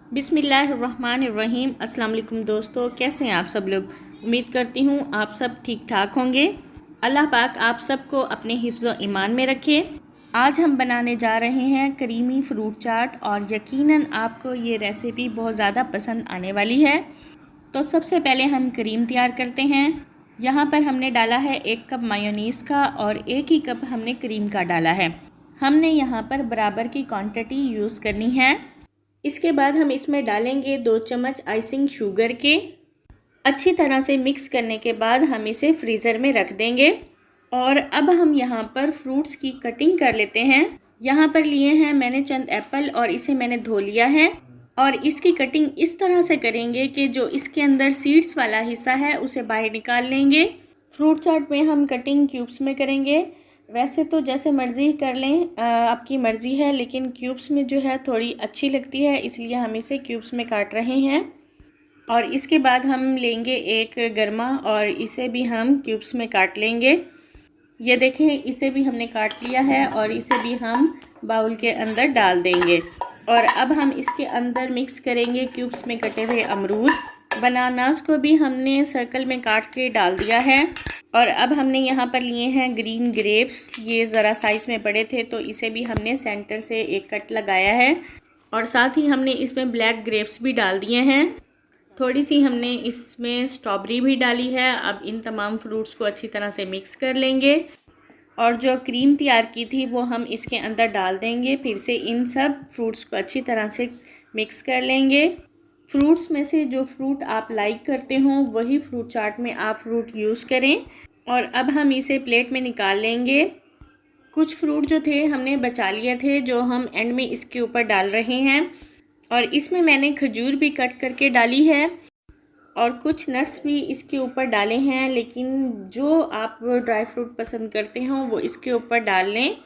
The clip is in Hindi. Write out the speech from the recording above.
बिस्मिल्लाहिर्रहमानिर्रहीम। अस्सलाम वालेकुम दोस्तों, कैसे हैं आप सब लोग। उम्मीद करती हूँ आप सब ठीक ठाक होंगे। अल्लाह पाक आप सबको अपने हिफ्ज़ व ईमान में रखे। आज हम बनाने जा रहे हैं करीमी फ्रूट चाट और यकीनन आपको ये रेसिपी बहुत ज़्यादा पसंद आने वाली है। तो सबसे पहले हम क्रीम तैयार करते हैं। यहाँ पर हमने डाला है 1 कप मायोनीज़ का और 1 ही कप हमने क्रीम का डाला है। हमने यहाँ पर बराबर की क्वांटिटी यूज़ करनी है। इसके बाद हम इसमें डालेंगे 2 चम्मच आइसिंग शुगर के। अच्छी तरह से मिक्स करने के बाद हम इसे फ्रीज़र में रख देंगे। और अब हम यहाँ पर फ्रूट्स की कटिंग कर लेते हैं। यहाँ पर लिए हैं मैंने चंद एप्पल और इसे मैंने धो लिया है। और इसकी कटिंग इस तरह से करेंगे कि जो इसके अंदर सीड्स वाला हिस्सा है उसे बाहर निकाल लेंगे। फ्रूट चाट में हम कटिंग क्यूब्स में करेंगे। वैसे तो जैसे मर्ज़ी कर लें, आपकी मर्ज़ी है, लेकिन क्यूब्स में जो है थोड़ी अच्छी लगती है, इसलिए हम इसे क्यूब्स में काट रहे हैं। और इसके बाद हम लेंगे एक गरमा और इसे भी हम क्यूब्स में काट लेंगे। ये देखें, इसे भी हमने काट लिया है और इसे भी हम बाउल के अंदर डाल देंगे। और अब हम इसके अंदर मिक्स करेंगे क्यूब्स में कटे हुए अमरूद। बनानास को भी हमने सर्कल में काट के डाल दिया है। और अब हमने यहाँ पर लिए हैं ग्रीन ग्रेप्स। ये ज़रा साइज़ में बड़े थे तो इसे भी हमने सेंटर से एक कट लगाया है। और साथ ही हमने इसमें ब्लैक ग्रेप्स भी डाल दिए हैं। थोड़ी सी हमने इसमें स्ट्रॉबेरी भी डाली है। अब इन तमाम फ्रूट्स को अच्छी तरह से मिक्स कर लेंगे। और जो क्रीम तैयार की थी वो हम इसके अंदर डाल देंगे। फिर से इन सब फ्रूट्स को अच्छी तरह से मिक्स कर लेंगे। फ्रूट्स में से जो फ्रूट आप लाइक करते हो वही फ्रूट चाट में आप फ्रूट यूज़ करें। और अब हम इसे प्लेट में निकाल लेंगे। कुछ फ्रूट जो थे हमने बचा लिए थे, जो हम एंड में इसके ऊपर डाल रहे हैं। और इसमें मैंने खजूर भी कट करके डाली है और कुछ नट्स भी इसके ऊपर डाले हैं, लेकिन जो आप ड्राई फ्रूट पसंद करते हो वो इसके ऊपर डाल लें।